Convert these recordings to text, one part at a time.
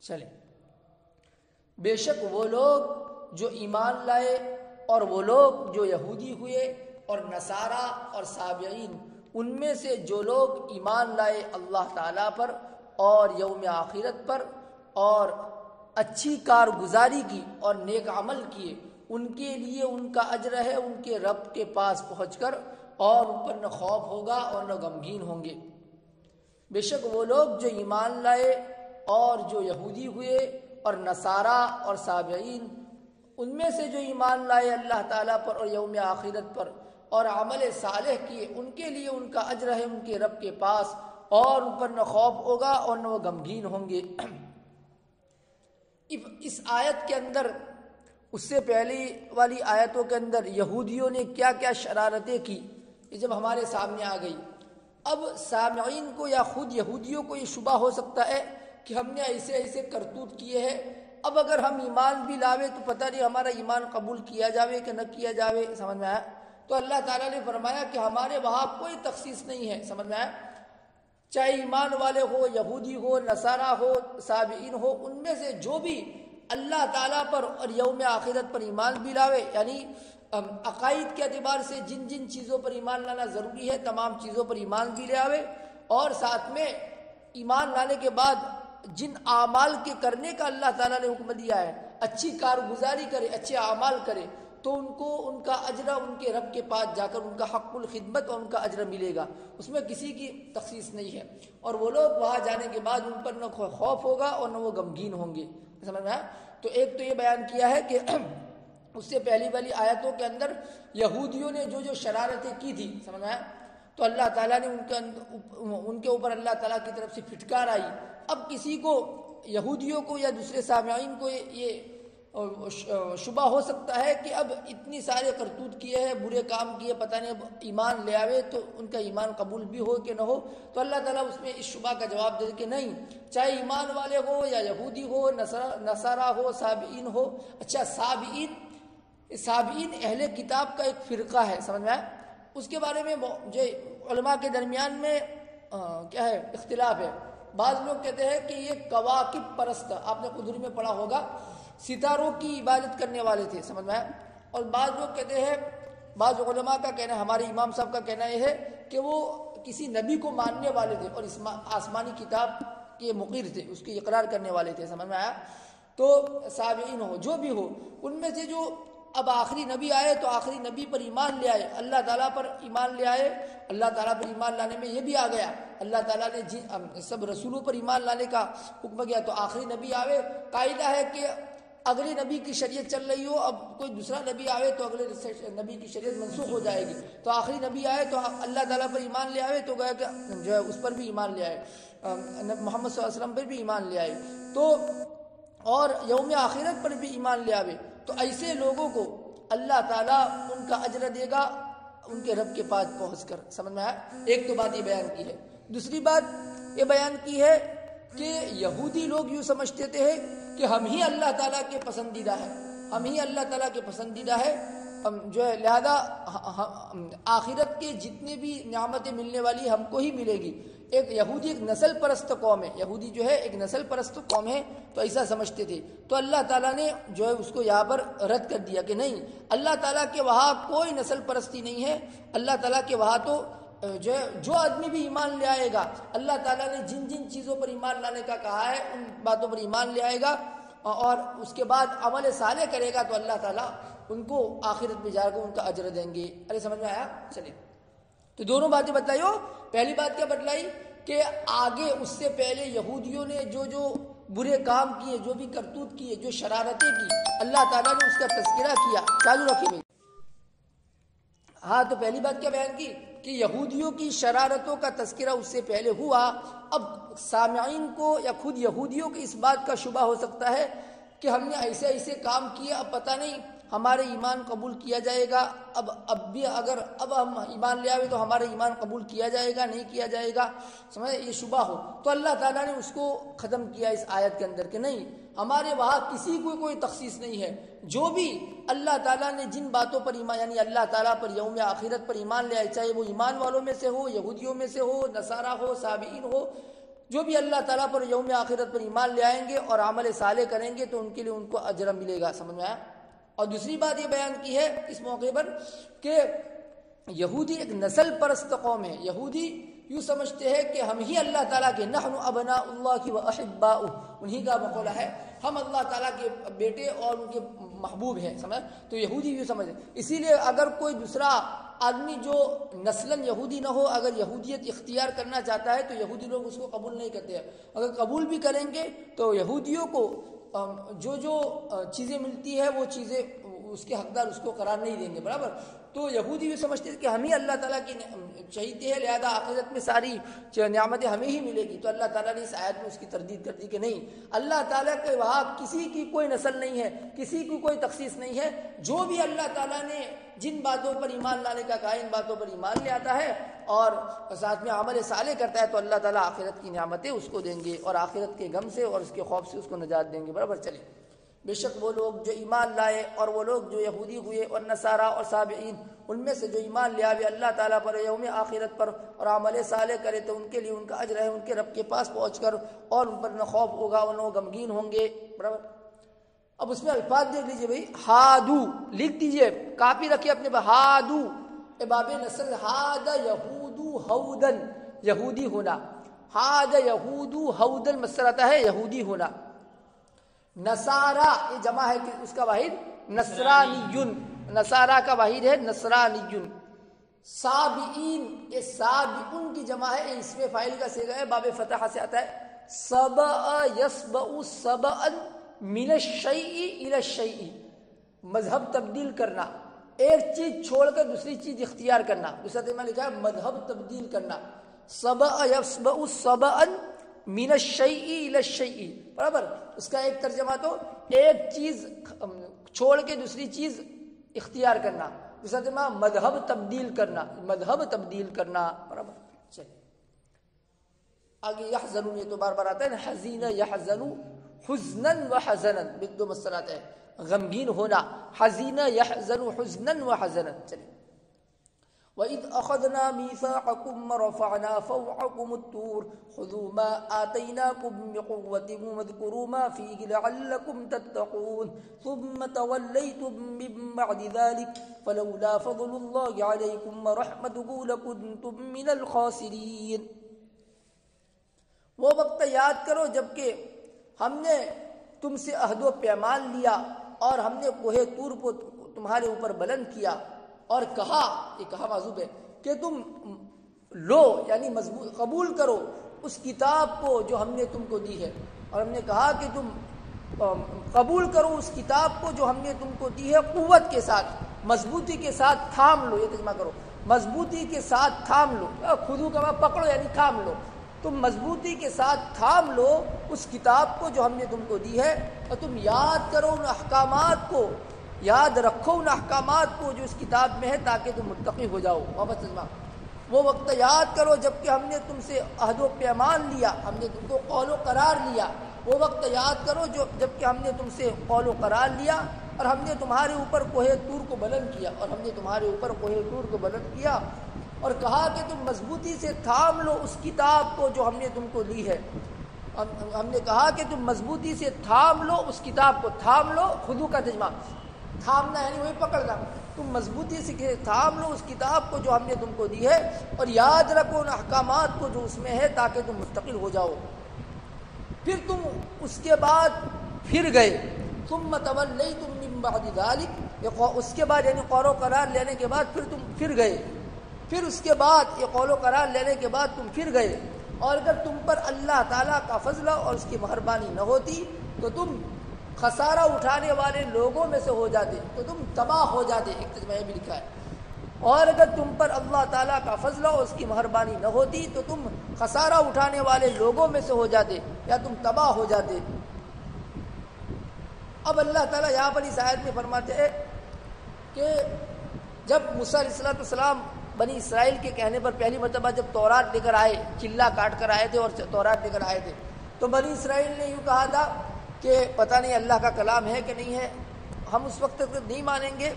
چلیں، بے شک وہ لوگ جو ایمان لائے اور وہ لوگ جو یہودی ہوئے اور نصارہ اور سابعین، ان میں سے جو لوگ ایمان لائے اللہ تعالیٰ پر اور یوم آخرت پر اور اچھی کارگزاری کی اور نیک عمل کیے، ان کے لیے ان کا اجر ہے ان کے رب کے پاس پہنچ کر، اور ان پر نہ خوف ہوگا اور نہ غمگین ہوں گے۔ بے شک وہ لوگ جو ایمان لائے اور جو یہودی ہوئے اور نصارہ اور سابعین، ان میں سے جو ایمان لائے اللہ تعالیٰ پر اور یوم آخرت پر اور عمل صالح کیے، ان کے لیے ان کا اجر ہے ان کے رب کے پاس، اور ان پر نہ خوف ہوگا اور نہ وہ غمگین ہوں گے۔ اس آیت کے اندر، اس سے پہلی والی آیتوں کے اندر یہودیوں نے کیا کیا شرارتیں کی، یہ جب ہمارے سامنے آ گئی، اب سامعین کو یا خود یہودیوں کو یہ شبہ ہو سکتا ہے کہ ہم نے ایسے ایسے کرتوت کیے ہیں، اب اگر ہم ایمان بھی لاوے تو پتہ نہیں ہمارا ایمان قبول کیا جاوے کہ نہ کیا جاوے، سمجھ میں آیا؟ تو اللہ تعالیٰ نے فرمایا کہ ہمارے وہاں کوئی تخصیص نہیں ہے، سمجھ میں آیا؟ چاہے ایمان والے ہو، یہودی ہو، نصارہ ہو، سابعین ہو، ان میں سے جو بھی اللہ تعالیٰ پر اور یوم آخرت پر ایمان بھی لاوے، یعنی عقائد کے اعتبار سے جن جن چیزوں پر ایمان لانا ضروری ہے تمام چیزوں پر ایمان بھی لے آوے، اور ساتھ میں ایمان لانے کے بعد جن اعمال کے کرنے کا اللہ تعالیٰ نے حکم دیا ہے، اچھی کارگزاری کرے، اچھے اعمال کرے، تو ان کو ان کا اجر ان کے رب کے پاس جا کر ان کا حق الخدمت اور ان کا اجر ملے گا، اس میں کسی کی تخصیص نہیں ہے، اور وہ لوگ وہاں جانے کے بعد ان پر نہ خوف ہوگا اور نہ وہ غمگین ہوں گے، سمجھ میں آیا؟ تو ایک تو یہ بیان کیا ہے کہ اس سے پہلی والی آیتوں کے اندر یہودیوں نے جو جو شرارتیں کی تھی، سمجھ میں آیا؟ تو اللہ تعالیٰ نے ان کے اوپر اللہ تعالیٰ کی طرف سے پھٹکار آئی۔ اب کسی کو، یہودیوں کو یا دوسرے سامعین کو یہ شبہ ہو سکتا ہے کہ اب اتنی سارے کرتوت کیے ہیں، برے کام کیے، پتہ نہیں اب ایمان لے آوے تو ان کا ایمان قبول بھی ہو کہ نہ ہو، تو اللہ تعالیٰ اس میں اس شبہ کا جواب دے کہ نہیں، چاہے ایمان والے ہو یا یہودی ہو، نصارہ ہو، سابعین ہو۔ اچھا، سابعین اہل کتاب کا ایک فرقہ ہے، سمجھ میں آیا؟ اس کے بارے میں جو علماء کے درمیان میں کیا ہے، اختلاف ہے۔ بعض لوگ کہتے ہیں کہ یہ کواکب پرست، آپ نے قدری میں پڑھا ہوگا، ستاروں کی عبادت کرنے والے تھے، سمجھ میں آیا؟ اور بعض لوگ کہتے ہیں، بعض علماء کا کہنا ہے، ہمارے امام صاحب کا کہنا یہ ہے کہ وہ کسی نبی کو ماننے والے تھے اور آسمانی کتاب کے مقر تھے، اس کی اقرار کرنے والے تھے، سمجھ میں آیا؟ تو سابعین ہو، جو بھی ہو، ان میں سے جو اب آخری نبی آئے تو آخری نبی پر ایمان لے آئے، اللہ تعالیٰ پر ایمان لے آئے، اللہ تعالیٰ پر ایمان لانے میں یہ بھی آ گیا، اللہ تعالیٰ نے سب رسولوں پر ایمان لانے کا حکم کیا، تو آخری نبی آئے، قاعدہ ہے کہ اگلے نبی کی شریعت چل رہی ہو، اب کوئی دوسرا نبی آئے تو اگلے نبی کی شریعت منسوخ ہو جائے گی، تو آخری نبی آئے تو اللہ تعالیٰ پر ایمان لے آئے تو گیا کہ جو ہے اس پر بھی ایمان لے آئے، محمد صلی اللہ علیہ وسلم پر بھی ایمان لے آئے، تو اور یوم آخرت پر بھی ایمان لے آئے، تو ایسے لوگوں کو اللہ تعالیٰ ان کا اجر دے گا ان کے رب کے پاس پہنچ کر، سمجھ میں آیا؟ ایک تو بات یہ بیان کی ہے۔ دوسری بات یہ بیان کی ہے کہ یہودی لوگ یوں سمجھتے تھے کہ ہم ہی اللہ تعالیٰ کے پسندیدہ ہیں، ہم ہی اللہ تعالیٰ کے پسندیدہ ہے، جو ہے لہذا آخرت کے جتنے بھی نعمتیں ملنے والی ہم کو ہی ملے گی۔ ایک یہودی ایک نسل پرست قوم ہے، یہودی جو ہے ایک نسل پرست قوم ہے، تو ایسا سمجھتے تھے، تو اللہ تعالیٰ نے جو ہے اس کو یہاں پر رد کر دیا کہ نہیں، اللہ تعالیٰ کے وہاں کوئی نسل پرستی نہیں ہے، اللہ تعالیٰ کے وہاں تو جو آدمی بھی ایمان لے آئے گا، اللہ تعالیٰ نے جن جن چیزوں پر ایمان لانے کا کہا ہے ان باتوں پر ایمان لے آئے گا، اور اس کے بعد عمل صالح کرے گا تو اللہ تعالیٰ ان کو آخرت میں جا کر ان کا اجر دیں گے۔ ارے سمجھ میں آیا؟ چلیں، تو دونوں باتیں بتلائی ہو۔ پہلی بات کیا بتلائی کہ آگے اس سے پہلے یہودیوں نے جو جو برے کام کیے، جو بھی کرتوت کیے، جو شرارتیں کی، اللہ تعالیٰ نے اس کا تذکرہ کیا۔ چالو رکھیے بھائی۔ ہاں، تو پہلی بات کیا بیان کی کہ یہودیوں کی شرارتوں کا تذکرہ اس سے پہلے ہوا۔ اب سامعین کو یا خود یہودیوں کی اس بات کا شبہ ہو سکتا ہے کہ ہم نے ایسے ایسے کام کیے، اب پتہ نہیں ہمارے ایمان قبول کیا جائے گا، اب بھی اگر اب ہم ایمان لے آئے تو ہمارا ایمان قبول کیا جائے گا نہیں کیا جائے گا، سمجھے؟ یہ شبہ ہو تو اللہ تعالیٰ نے اس کو ختم کیا اس آیت کے اندر کہ نہیں، ہمارے وہاں کسی کو کوئی تخصیص نہیں ہے، جو بھی اللہ تعالیٰ نے جن باتوں پر ایمان، یعنی اللہ تعالیٰ پر یوم آخرت پر ایمان لے آئے، چاہے وہ ایمان والوں میں سے ہو، یہودیوں میں سے ہو، نصارہ ہو، سابعین ہو، جو بھی اللہ تعالیٰ پر یوم آخرت پر ایمان لے آئیں گے اور عمل صالح کریں گے تو ان کے لیے ان کو اجر ملے گا. سمجھ میں آیا؟ اور دوسری بات یہ بیان کی ہے اس موقع پر کہ یہودی ایک نسل پرست قوم ہے. یہودی یوں سمجھتے ہیں کہ ہم ہی اللہ تعالیٰ کے نحن ابناء اللہ و احباؤہ، انہی کا مقولہ ہے ہم اللہ تعالیٰ کے بیٹے اور ان کے محبوب ہیں. سمجھ؟ تو یہودی یوں سمجھتے. اسی لیے اگر کوئی دوسرا آدمی جو نسلاً یہودی نہ ہو اگر یہودیت اختیار کرنا چاہتا ہے تو یہودی لوگ اس کو قبول نہیں کرتے ہیں. اگر قبول بھی کریں گے تو یہودیوں کو جو چیزیں ملتی ہے وہ چیزیں اس کے حقدار اس کو قرار نہیں دیں گے. برابر؟ تو یہودی یہ سمجھتے ہیں کہ ہم ہی اللہ تعالیٰ کی چاہیتے ہیں، لہذا آخرت میں ساری نعمتیں ہمیں ہی ملے گی. تو اللہ تعالیٰ نے اس آیت میں اس کی تردید کر دی کہ نہیں، اللہ تعالیٰ کے وہاں کسی کی کوئی نسل نہیں ہے، کسی کی کوئی تخصیص نہیں ہے. جو بھی اللہ تعالیٰ نے جن باتوں پر ایمان لانے کا کہا ان باتوں پر ایمان لے آتا ہے اور ساتھ میں عمل صالح کرتا ہے تو اللہ تعالیٰ آخرت کی نعمتیں اس کو دیں گے اور آخرت کے غم سے اور اس کے خوف سے اس کو نجات دیں گے. برابر؟ چلے. بے شک وہ لوگ جو ایمان لائے اور وہ لوگ جو یہودی ہوئے اور نصارہ اور سابعین، ان میں سے جو ایمان لے آوے اللہ تعالیٰ پر یوم آخرت پر اور عمل صالح کرے تو ان کے لیے ان کا اجر ہے ان کے رب کے پاس پہنچ کر، اور ان پر نہ خوف ہوگا اور نہ غمگین ہوں گے. برابر؟ اب اس میں الفاظ دیکھ لیجئے بھائی. ہادو لکھ دیجئے، کاپی رکھیے اپنے پاس. ہادو باب نصر، ہاد یہودو ہودن، یہودی ہونا. ہاد یہودو ہودن مصدر آتا ہے یہودی ہونا. نصارہ یہ جمع ہے کہ اس کا واحد نصرانیون، نصارہ کا واحد ہے نصرانیون. سابعین یہ سابعون کی جمع ہے، اس میں فاعل کا صیغہ ہے باب فتح سے آتا ہے. سبع یسبع سبعا من الشیء الی الشیء، مذہب تبدیل کرنا، ایک چیز چھوڑ کر دوسری چیز اختیار کرنا. دوسرا ترجمہ لکھا ہے مذہب تبدیل کرنا. سبع یسبع سبعا من الشیء الی الشیء. برابر؟ اس کا ایک ترجمہ تو ایک چیز چھوڑ کے دوسری چیز اختیار کرنا. دوسرا ترجمہ مذہب تبدیل کرنا، مذہب تبدیل کرنا. برابر؟ چلیے آگے. یحزنون یہ تو بار بار آتا ہے نا، حزین یحزن، حزنا و حزنا، دو مصدرات ہیں. غمگین ہونا، حزین یحزن حزنا و حزنا. چلیے. وَإِذْ أَخَذْنَا مِيثَاقَكُمْ وَرَفَعْنَا فَوْقَكُمُ الطُّورَ خُذُوا مَا آتَيْنَاكُمْ بِقُوَّةٍ وَاذْكُرُوا مَا فِيهِ لَعَلَّكُمْ تَتَّقُونَ ثُمَّ تَوَلَّيْتُم مِّن بَعْدِ ذَلِكَ فَلَوْلَا فَضْلُ اللَّهِ عَلَيْكُمْ وَرَحْمَتُهُ لَكُنتُم مِّنَ الْخَاسِرِينَ. وہ وقت یاد کرو جبکہ ہم نے تم سے عہد و پیمان لیا اور ہم نے کوہ طور کو تمہارے اوپر بلند کیا اور کہا، یہ کہا معذوب ہے، کہ تم لو یعنی قبول کرو اس کتاب کو جو ہم نے تم کو دی ہے. اور ہم نے کہا کہ تم قبول کرو اس کتاب کو جو ہم نے تم کو دی ہے قوت کے ساتھ، مضبوطی کے ساتھ تھام لو. یہ ترجمہ کرو، مضبوطی کے ساتھ تھام لو. خودو کا پکڑو یعنی تھام لو. تم مضبوطی کے ساتھ تھام لو اس کتاب کو جو ہم نے تم کو دی ہے، اور تم یاد کرو ان احکامات کو، یاد رکھو ان احکامات کو جو اس کتاب میں ہے تاکہ تم متقی ہو جاؤ. واپس ترجمہ. وہ وقت یاد کرو جبکہ ہم نے تم سے عہد و پیمان لیا، ہم نے تم کو قول و قرار لیا. وہ وقت یاد کرو جبکہ ہم نے تم سے قول و قرار لیا اور ہم نے تمہارے اوپر کوہ طور کو بلند کیا، اور ہم نے تمہارے اوپر کوہ طور کو بلند کیا اور کہا کہ تم مضبوطی سے تھام لو اس کتاب کو جو ہم نے تم کو دی ہے. ہم نے کہا کہ تم مضبوطی سے تھام لو اس کتاب کو. تھام لو خودو کا ترجمہ، تھامنا یعنی وہی پکڑنا. تم مضبوطی سے تھام لو اس کتاب کو جو ہم نے تم کو دی ہے اور یاد رکھو ان احکامات کو جو اس میں ہے تاکہ تم مستقل ہو جاؤ. پھر تم اس کے بعد پھر گئے. ثم تولیتم من بعد ذلک، اس کے بعد یعنی قول و قرار لینے کے بعد پھر تم پھر گئے. پھر اس کے بعد یہ قول و قرار لینے کے بعد تم پھر گئے. اور اگر تم پر اللہ تعالیٰ کا فضل اور اس کی مہربانی نہ ہوتی تو تم خسارہ اٹھانے والے لوگوں میں سے ہو جاتے، تو تم تباہ ہو جاتے. ایک ترجمہ بھی لکھا ہے. اور اگر تم پر اللہ تعالیٰ کا فضل اور اس کی مہربانی نہ ہوتی تو تم خسارہ اٹھانے والے لوگوں میں سے ہو جاتے یا تم تباہ ہو جاتے. اب اللہ تعالیٰ یہاں پر اس آیت میں فرماتے ہیں کہ جب موسیٰ علیہ السلام بنی اسرائیل کے کہنے پر پہلی مرتبہ جب تورات لے کر آئے، چلا کاٹ کر آئے تھے اور تورات لے کر آئے تھے، تو بنی اسرائیل نے یوں کہا تھا کہ پتہ نہیں اللہ کا کلام ہے کہ نہیں ہے، ہم اس وقت تک نہیں مانیں گے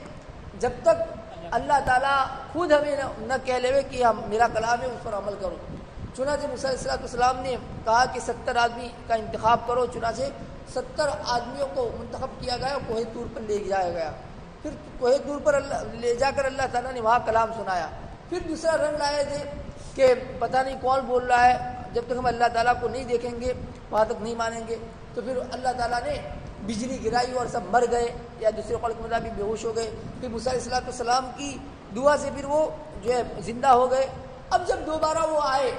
جب تک اللہ تعالیٰ خود ہمیں نہ کہہ لے کہ میرا کلام ہے اس پر عمل کرو. چنانچہ موسیٰ علیہ السلام نے کہا کہ 70 آدمی کا انتخاب کرو، چنانچہ 70 آدمیوں کو منتخب کیا گیا اور کوہ طور پر لے جایا گیا. پھر کوہ طور پر لے جا کر اللہ تعالیٰ نے وہاں کلام سنایا. پھر دوسرا رنگ لائے تھے کہ پتہ نہیں کون بول رہا ہے، جب تک ہم اللہ تعالیٰ کو نہیں دیکھیں گے وہاں تک نہیں مانیں گے. تو پھر اللہ تعالیٰ نے بجلی گرائی اور سب مر گئے یا دوسرے قول کے مطابق بے ہوش ہو گئے. پھر موسیٰ علیہ السلام کی دعا سے پھر وہ جو ہے زندہ ہو گئے. اب جب دوبارہ وہ آئے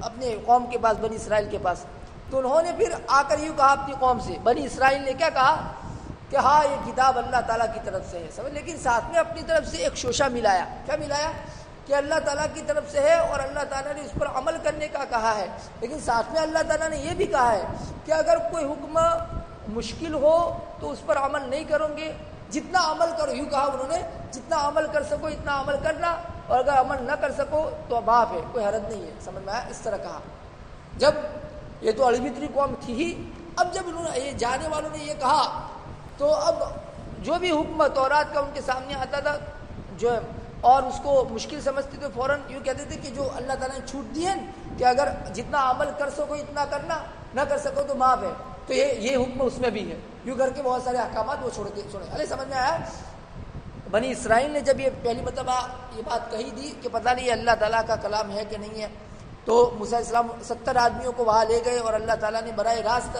اپنے قوم کے پاس، بنی اسرائیل کے پاس، تو انہوں نے پھر آ کر یوں کہا اپنی قوم سے، بنی اسرائیل نے کیا کہا کہ ہاں یہ کتاب اللہ تعالیٰ کی طرف سے ہے، سمجھ، لیکن ساتھ میں اپنی طرف سے ایک شوشہ ملایا. کیا ملایا؟ کہ اللہ تعالیٰ کی طرف سے ہے اور اللہ تعالیٰ نے اس پر عمل کرنے کا کہا ہے. لیکن ساتھ میں اللہ تعالیٰ نے یہ بھی کہا ہے کہ اگر کوئی حکم مشکل ہو تو اس پر عمل نہیں کرو گے، جتنا عمل کرو، یوں کہا انہوں نے، جتنا عمل کر سکو اتنا عمل کرنا، اور اگر عمل نہ کر سکو تو معاف ہے، کوئی حرج نہیں ہے. سمجھ میں آیا؟ اس طرح کہا. جب یہ تو اڑبیتری قوم تھی ہی، اب جب انہوں نے یہ جانے والوں نے یہ کہا تو اب جو بھی حکم تورات کا ان کے سامنے آتا تھا جو ہے اور اس کو مشکل سمجھتے تھے، فوراً یوں کہتے تھے کہ جو اللہ تعالیٰ نے چھوٹ دی ہے کہ اگر جتنا عمل کر سکو اتنا کرنا، نہ کر سکو تو معاف ہے، تو یہ حکم اس میں بھی ہے. یوں کر کے بہت سارے احکامات وہ چھوڑے. ارے سمجھ میں آیا؟ بنی اسرائیل نے جب یہ پہلی مرتبہ یہ بات کہی دی کہ پتہ نہیں اللہ تعالیٰ کا کلام ہے کہ نہیں ہے، تو موسیٰ علیہ السلام 70 آدمیوں کو وہاں لے گئے اور اللہ تعالیٰ نے براہ راست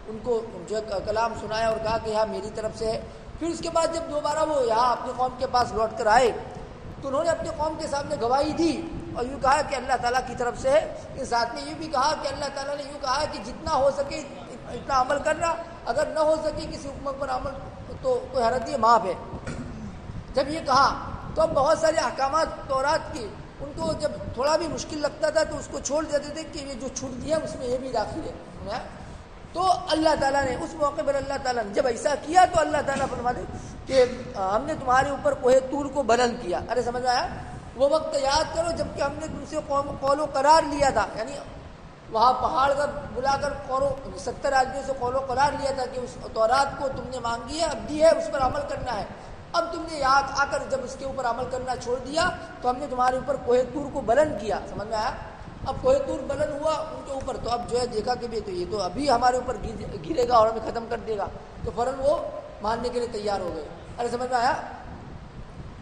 ان کو جو کلام سنایا اور کہا کہ ہاں میری طرف سے ہے. پھر اس کے بعد جب دوبارہ وہ یہاں اپنی قوم کے پاس لوٹ کر آئے تو انہوں نے اپنی قوم کے سامنے گواہی دی اور یوں کہا کہ اللہ تعالیٰ کی طرف سے ہے. اس ساتھ میں یہ بھی کہا کہ اللہ تعالیٰ نے یوں کہا کہ جتنا ہو سکے اتنا عمل کرنا، اگر نہ ہو سکے کسی حکم پر عمل تو کوئی حرج نہیں، معاف ہے. جب یہ کہا تو اب بہت سارے احکامات تورات کی ان کو جب تھوڑا بھی مشکل لگتا تھا تو اس کو چھوڑ دیتے تھے کہ یہ جو چھوٹ دیا اس میں یہ بھی داخل ہے. تو اللہ تعالیٰ نے اس موقع پر اللہ تعالیٰ نے جب ایسا کیا تو اللہ تعالیٰ فرماتے کہ ہم نے تمہارے اوپر کوہ طور کو بلند کیا. ارے سمجھ آیا؟ وہ وقت یاد کرو جب کہ ہم نے تم سے قول و قرار لیا تھا، یعنی وہاں پہاڑ کا بلا کر 70 آدمیوں سے قول و قرار لیا تھا کہ اس تورات کو تم نے مانگی ہے، اب دی ہے، اس پر عمل کرنا ہے. اب تم نے یاد آ کر جب اس کے اوپر عمل کرنا چھوڑ دیا تو ہم نے تمہارے اوپر کوہ طور کو بلند کیا. سمجھ میں آیا؟ اب کوہ طور بلند ہوا ان کے اوپر تو اب جو ہے دیکھا کہ تو یہ تو ابھی ہمارے اوپر گرے گا اور ہمیں ختم کر دے گا، تو فوراً وہ ماننے کے لیے تیار ہو گئے. ارے سمجھ میں آیا؟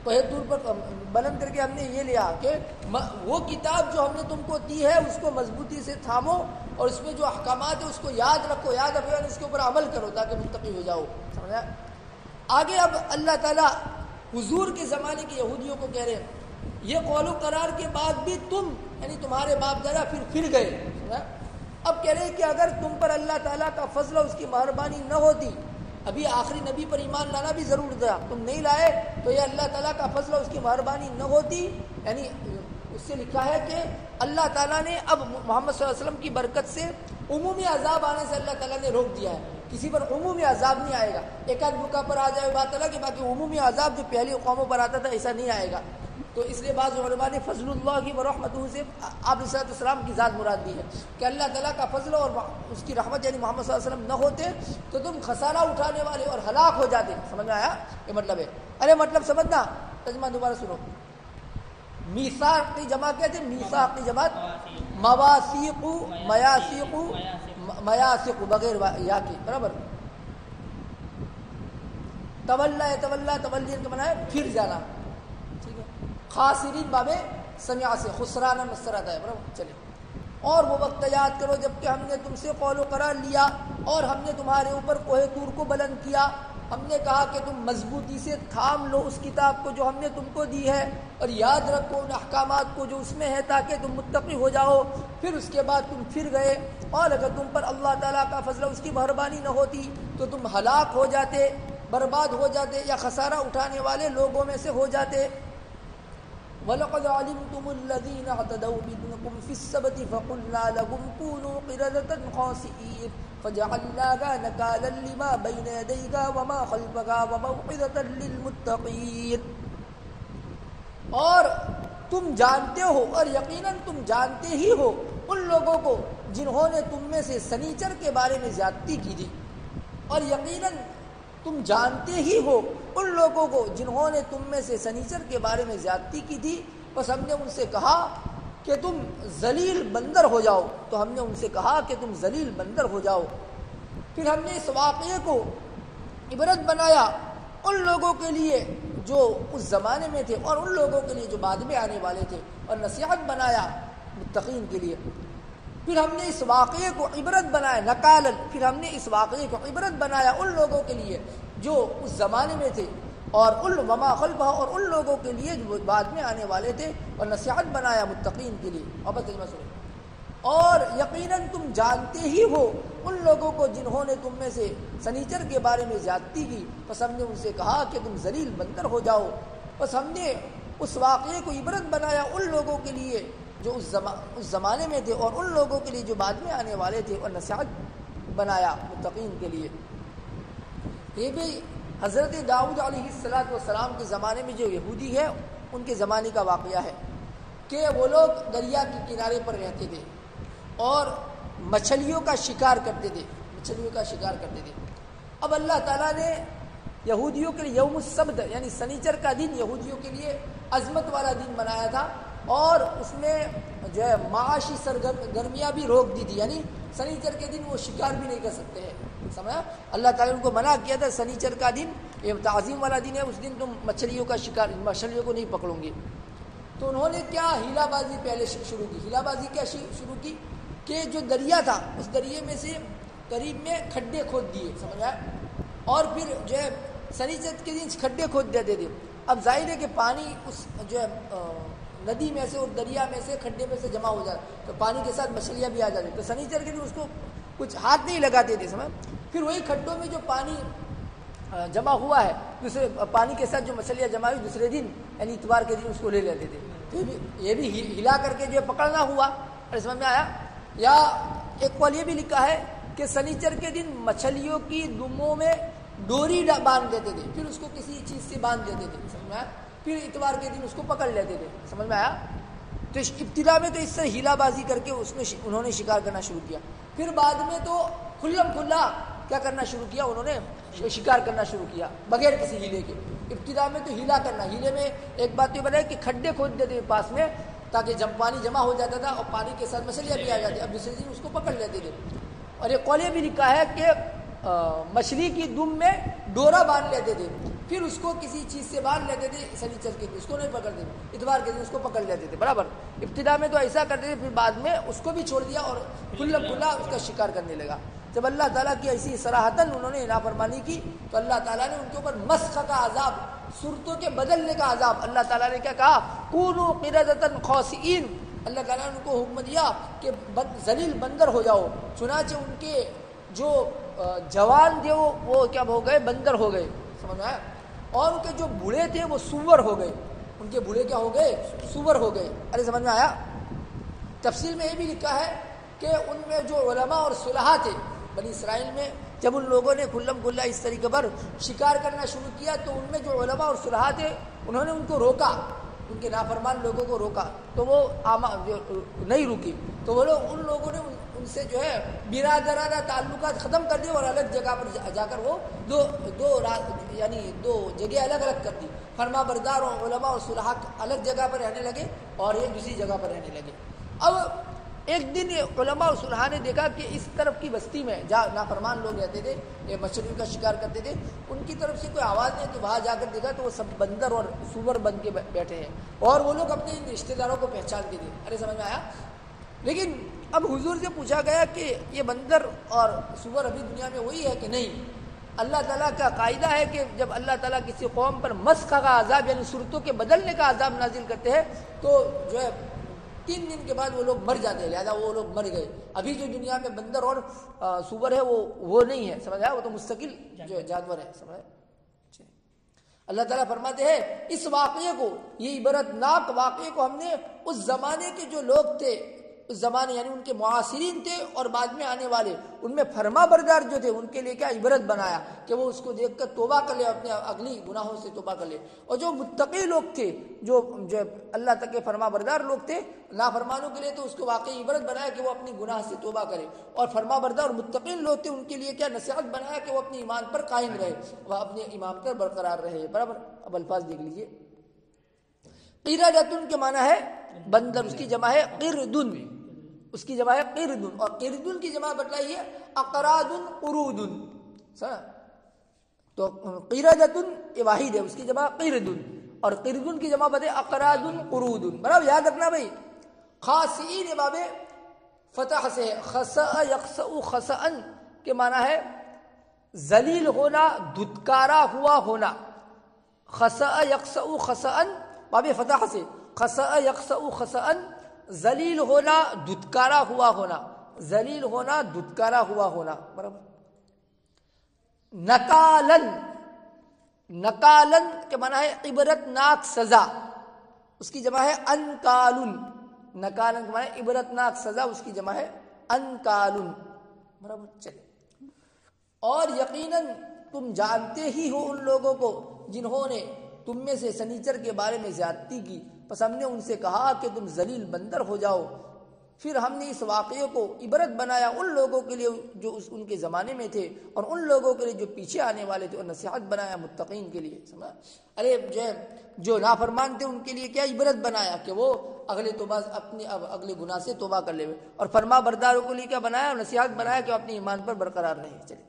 کوہ طور پر بلند کر کے ہم نے یہ لیا کہ وہ کتاب جو ہم نے تم کو دی ہے اس کو مضبوطی سے تھامو اور اس میں جو احکامات ہیں اس کو یاد رکھو، یاد رکھو، یعنی اس کے اوپر عمل کرو تاکہ متقی ہو جاؤ. سمجھا؟ آگے اب اللہ تعالیٰ حضور کے زمانے کے یہودیوں کو کہہ رہے ہیں یہ قول و قرار کے بعد بھی تم یعنی تمہارے باپ دادا پھر گئے. اب کہہ رہے ہیں کہ اگر تم پر اللہ تعالیٰ کا فضل اور اس کی مہربانی نہ ہوتی، ابھی آخری نبی پر ایمان لانا بھی ضرور تھا، تم نہیں لائے تو یہ اللہ تعالیٰ کا فضل اور اس کی مہربانی نہ ہوتی. یعنی اس سے لکھا ہے کہ اللہ تعالیٰ نے اب محمد صلی اللہ علیہ وسلم کی برکت سے عمومی عذاب آنے سے اللہ تعالیٰ نے روک دیا ہے. کسی پر عمومی عذاب نہیں آئے گا، ایک آدھ موقع پر آ جائے بات الگ کہ باقی عمومی عذاب جو پہلی قوموں پر آتا تھا ایسا نہیں آئے گا. تو اس لیے بعض علماء نے فضل اللہ کی ورحمتہ سے آپ علیہ السلام کی ذات مراد دی ہے کہ اللہ تعالیٰ کا فضل اور اس کی رحمت یعنی محمد صلی اللہ علیہ وسلم نہ ہوتے تو تم خسارہ اٹھانے والے اور ہلاک ہو جاتے. سمجھ میں آیا؟ یہ مطلب ہے. ارے مطلب سمجھنا، ترجمہ دوبارہ سنو. میثاق کی جمع کہتے ہیں، میثاق کی جمع مواثیق، میاثیق، میاثق بغیر یا کی برابر. تولا تولا تولیہ کا معنی ہے پھر جانا. ٹھیک ہے. خاسرین باب سمع سے خسران مصدر آتا ہے برابر. چلے. اور وہ وقت یاد کرو جب کہ ہم نے تم سے قول و قرار لیا اور ہم نے تمہارے اوپر کوہ طور کو بلند کیا. ہم نے کہا کہ تم مضبوطی سے تھام لو اس کتاب کو جو ہم نے تم کو دی ہے اور یاد رکھو ان احکامات کو جو اس میں ہے تاکہ تم متقی ہو جاؤ. پھر اس کے بعد تم پھر گئے اور اگر تم پر اللہ تعالیٰ کا فضل اس کی مہربانی نہ ہوتی تو تم ہلاک ہو جاتے، برباد ہو جاتے یا خسارہ اٹھانے والے لوگوں میں سے ہو جاتے. وَلَقَدْ عَلِمْتُمُ الَّذِينَ اعْتَدَوْا مِنْكُمْ فِي السَّبْتِ فَقُلْنَا لَهُمْ كُونُوا قِرَدَةً خَاسِئِينَ فَجَعَلْنَاهَا نَكَالًا لِمَا بَيْنَ يَدَيْهَا وَمَا خَلْفَهَا وَمَوْعِظَةً لِّلْمُتَّقِينَ. اور تم جانتے ہو اور یقیناً تم جانتے ہی ہو ان لوگوں کو جنہوں نے تم میں سے سنیچر کے بارے میں زیادتی کی تھی، اور یقیناً تم جانتے ہی ہو ان لوگوں کو جنہوں نے تم میں سے سنیچر کے بارے میں زیادتی کی تھی. بس ہم نے ان سے کہا کہ تم ذلیل بندر ہو جاؤ، تو ہم نے ان سے کہا کہ تم ذلیل بندر ہو جاؤ۔ پھر ہم نے اس واقعے کو عبرت بنایا ان لوگوں کے لیے جو اس زمانے میں تھے اور ان لوگوں کے لیے جو بعد میں آنے والے تھے، اور نصیحت بنایا متقین کے لیے۔ پھر ہم نے اس واقعے کو عبرت بنایا نقالا، پھر ہم نے اس واقعے کو عبرت بنایا ان لوگوں کے لیے جو اس زمانے میں تھے، اور ان وما خلفہ، اور ان لوگوں کے لیے جو بعد میں آنے والے تھے، اور نصیحت بنایا متقین کے لیے۔ اور بس ترجمہ سنیں، اور یقیناً تم جانتے ہی ہو ان لوگوں کو جنہوں نے تم میں سے سنیچر کے بارے میں زیادتی کی، پس ہم نے ان سے کہا کہ تم ذلیل بندر ہو جاؤ۔ بس ہم نے اس واقعے کو عبرت بنایا ان لوگوں کے لیے جو اس زمانے میں تھے، اور ان لوگوں کے لیے جو بعد میں آنے والے تھے، اور نصیحت بنایا متقین کے لیے۔ یہ بھی حضرت داؤد علیہ السلام کے زمانے میں جو یہودی ہے ان کے زمانے کا واقعہ ہے کہ وہ لوگ دریا کے کنارے پر رہتے تھے اور مچھلیوں کا شکار کرتے تھے۔ اب اللہ تعالیٰ نے یہودیوں کے لیے یوم السبت یعنی سنیچر کا دن یہودیوں کے لیے عظمت والا دن بنایا تھا، اور اس میں جو ہے معاشی سرگرمیاں بھی روک دی تھی، یعنی سنیچر کے دن وہ شکار بھی نہیں کر سکتے ہیں، سمجھا؟ اللہ تعالیٰ نے ان کو منع کیا تھا سنیچر کا دن یہ تعظیم والا دن ہے، اس دن تم مچھلیوں کو نہیں پکڑو گے۔ تو انہوں نے کیا ہیلا بازی پہلے شروع کی، ہیلا بازی کیا شروع کی کہ جو دریا تھا اس دریا میں سے قریب میں کھڈے کھود دیے، سمجھا؟ اور پھر جو ہے سنیچر کے دن کھڈے کھود دیتے تھے۔ اب ظاہر ہے کہ پانی اس جو ہے ندی میں سے اور دریا میں سے کھڈے میں سے جمع ہو جاتا، تو پانی کے ساتھ مچھلیاں بھی آ جاتی، تو سنیچر کے دن اس کو کچھ ہاتھ نہیں لگاتے تھے، سمجھ؟ پھر وہی کھڈوں میں جو پانی جمع ہوا ہے دوسرے پانی کے ساتھ جو مچھلیاں جمع ہوئی دوسرے دن یعنی اتوار کے دن اس کو لے لیتے تھے۔ تو یہ بھی ہلا کر کے جو ہے پکڑنا ہوا، اور سمجھ میں آیا؟ یا ایک قول یہ بھی لکھا ہے کہ سنیچر کے دن مچھلیوں کی دموں میں ڈوری باندھ دیتے تھے، پھر اس کو کسی چیز سے باندھ دیتے تھے، سمجھ میں آیا؟ پھر اتوار کے دن اس کو پکڑ لیتے تھے، سمجھ میں آیا؟ تو ابتدا میں تو اس سے ہیلا بازی کر کے انہوں نے شکار کرنا شروع کیا، پھر بعد میں تو کھلم کھلا کیا کرنا شروع کیا، انہوں نے شکار کرنا شروع کیا بغیر کسی ہیلے کے۔ ابتدا میں تو ہیلا کرنا، ہیلے میں ایک بات یہ بتائی کہ کھڈے کھود دیتے پاس میں تاکہ جب پانی جمع ہو جاتا تھا اور پانی کے ساتھ مچھلیاں بھی آ جاتی، اب دوسرے دن اس کو پکڑ لیتے تھے۔ اور ایک قول یہ بھی لکھا ہے کہ مچھلی کی دم میں ڈورا باندھ لیتے تھے، پھر اس کو کسی چیز سے باندھ لیتے تھے، سنیچر کے دن اس کو نہیں پکڑتے تھے، اتوار کے دن اس کو پکڑ لیتے تھے برابر۔ ابتدا میں تو ایسا کرتے تھے، پھر بعد میں اس کو بھی چھوڑ دیا اور کھلا کھلا اس کا شکار کرنے لگا۔ جب اللہ تعالیٰ کی ایسی صراحتاً انہوں نے نافرمانی کی تو اللہ تعالیٰ نے ان کے اوپر مسخ کا عذاب، صورتوں کے بدلنے کا عذاب، اللہ تعالیٰ نے کیا کہا؟ کونوا قردۃ خاسئین، اللہ تعالیٰ نے ان کو حکم دیا کہ ذلیل بندر ہو جاؤ، چنانچہ ان کے جو جوان تھے وہ کیا ہو گئے؟ بندر ہو گئے، سمجھ میں آیا؟ اور ان کے جو بوڑھے تھے وہ سور ہو گئے، ان کے بوڑھے کیا ہو گئے؟ سور ہو گئے۔ ارے سمجھ میں آیا؟ تفصیل میں یہ بھی لکھا ہے کہ ان میں جو علماء اور صلحاء تھے بنی اسرائیل میں، جب ان لوگوں نے کھلم کھلا اس طریقے پر شکار کرنا شروع کیا تو ان میں جو علماء اور صلحاء تھے انہوں نے ان کو روکا، ان کے نافرمان لوگوں کو روکا، تو وہ نہیں رکی، تو وہ لوگ ان لوگوں نے ان سے جو ہے برادرانہ تعلقات ختم کر دیے اور الگ جگہ پر جا کر وہ دو جگہ الگ الگ کر دی، فرما بردار اور علماء اور صلحاء الگ جگہ پر رہنے لگے اور یہ دوسری جگہ پر رہنے لگے۔ اب ایک دن علماء اور صلحاء نے دیکھا کہ اس طرف کی بستی میں جہاں نافرمان لوگ رہتے تھے، یہ مچھلیوں کا شکار کرتے تھے، ان کی طرف سے کوئی آواز نہیں، تو وہاں جا کر دیکھا تو وہ سب بندر اور سور بن کے بیٹھے ہیں، اور وہ لوگ اپنے رشتہ داروں کو پہچانتے تھے۔ ارے سمجھ میں آیا؟ لیکن اب حضور سے پوچھا گیا کہ یہ بندر اور سور ابھی دنیا میں وہی ہے کہ نہیں؟ اللہ تعالیٰ کا قاعدہ ہے کہ جب اللہ تعالیٰ کسی قوم پر مسخ کا عذاب یعنی صورتوں کے بدلنے کا عذاب نازل کرتے ہیں تو جو ہے 3 دن کے بعد وہ لوگ مر جاتے ہیں، لہذا وہ لوگ مر گئے۔ ابھی جو دنیا میں بندر اور سور ہے وہ نہیں ہے، سمجھ آیا؟ وہ تو مستقل جو جانور ہے، سمجھ آیا؟ اللہ تعالیٰ فرماتے ہیں اس واقعے کو، یہ عبرتناک واقعے کو ہم نے اس زمانے کے جو لوگ تھے، اس زمانے یعنی ان کے معاصرین تھے اور بعد میں آنے والے، ان میں فرما بردار جو تھے ان کے لیے کیا عبرت بنایا کہ وہ اس کو دیکھ کر توبہ کر لے، اپنے اگلی گناہوں سے توبہ کر لے۔ اور جو متقی لوگ تھے، جو اللہ تک کے فرما بردار لوگ تھے، نافرمانوں کے لیے تو اس کو واقعی عبرت بنایا کہ وہ اپنی گناہ سے توبہ کرے، اور فرما بردار اور متقین لوگ تھے ان کے لیے کیا نصیحت بنایا کہ وہ اپنے ایمان پر قائم رہے، وہ اپنے ایمان پر برقرار رہے۔ برابر؟ اب الفاظ دیکھ لیجئے۔ قردۃ کے معنی ہے بندر، اس کی جمع ہے قردن، اس کی جمع ہے قردن، اور قردن کی جمع بتلائی ہے اقرادن قرودن، تو قردتن یہ واحد ہے، اس کی جمع قردن، اور قردن کی جمع بتے اقرادن قرودن. برابر یاد رکھنا بھائی. خاسئین باب فتح سے ہے، خسأ یخسأ خسأن کے معنی ہے ذلیل ہونا، دھتکارا ہوا ہونا. خسأ یخسأ خسأن باب فتح سے، خسأ یخسأ خسأن ذلیل ہونا، دھتکارا ہوا ہونا، ذلیل ہونا، دھتکارا ہوا ہونا. برابر. نکالن، نکالن کے معنی ہے عبرت ناک سزا، اس کی جمع ہے انکالن. نکالن کے معنی ہے عبرت ناک سزا، اس کی جمع ہے انکالن. برابر. چلے. اور یقیناً تم جانتے ہی ہو ان لوگوں کو جنہوں نے تم میں سے سنیچر کے بارے میں زیادتی کی، پس ہم نے ان سے کہا کہ تم ذلیل بندر ہو جاؤ. پھر ہم نے اس واقعے کو عبرت بنایا ان لوگوں کے لیے جو ان کے زمانے میں تھے، اور ان لوگوں کے لیے جو پیچھے آنے والے تھے، اور نصیحت بنایا متقین کے لیے. سمجھا؟ ارے جو نافرمان تھے ان کے لیے کیا عبرت بنایا کہ وہ اگلے توبہ اگلے گناہ سے توبہ کر لے، اور فرما برداروں کے لیے کیا بنایا؟ نصیحت بنایا کہ اپنے ایمان پر برقرار رہے. چلے.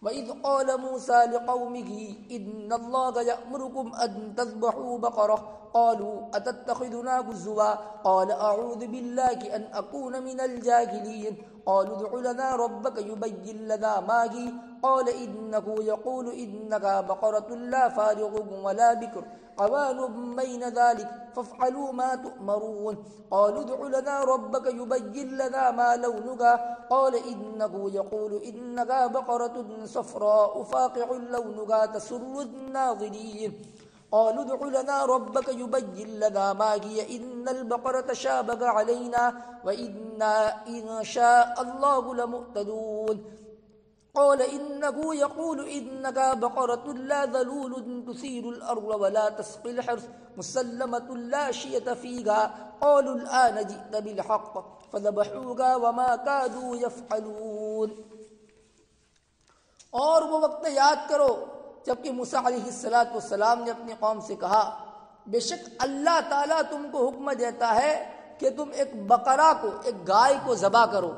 وَإِذْ قَالَ مُوسَى لِقَوْمِهِ إِنَّ اللَّهَ يَأْمُرُكُمْ أَن تَذْبَحُوا بَقَرَةً قَالُوا أَتَتَّخِذُنَا هُزُوًا قَالَ أَعُوذُ بِاللَّهِ أَنْ أَكُونَ مِنَ الْجَاهِلِينَ قَالُوا ادْعُ لَنَا رَبَّكَ يُبَيِّن لَّنَا مَا هِيَ قَالَ إِنَّهُ يَقُولُ إِنَّهَا بَقَرَةٌ لَّا فَارِضٌ وَلَا بِكْرٌ عَوَانٌ بَيْنَ ذَلِكَ فَافْعَلُوا مَا تُؤْمَرُونَ قَالُوا ادْعُ لَنَا رَبَّكَ يُبَيِّن لَّنَا مَا لَوْنُهَا قَالَ إِنَّهُ يَقُولُ إِنَّهَا بَقَرَةٌ صَفْرَاءُ فَاقِعٌ لَّوْنُهَا تَسُرُّ النَّاظِرِينَ قالوا ادْعُ لَنَا رَبَّكَ يُبَيِّن لَّنَا مَا هِيَ إِنَّ الْبَقَرَةَ شَابَهَ عَلَيْنَا وَإِنَّا إِن شَاءَ اللَّهُ لَمُهْتَدُونَ قال إنه يقول إنها بقرة لا ذلول تثير الأرض ولا تسقي الحرث مسلمة لا شية فيها قالوا الآن جئت بالحق فذبحوها وما كادوا يفعلون. اور وہ وقت یاد کرو جبکہ موسیٰ علیہ السلام نے اپنی قوم سے کہا بے شک اللہ تعالیٰ تم کو حکم دیتا ہے کہ تم ایک بقرہ کو، ایک گائے کو ذبح کرو.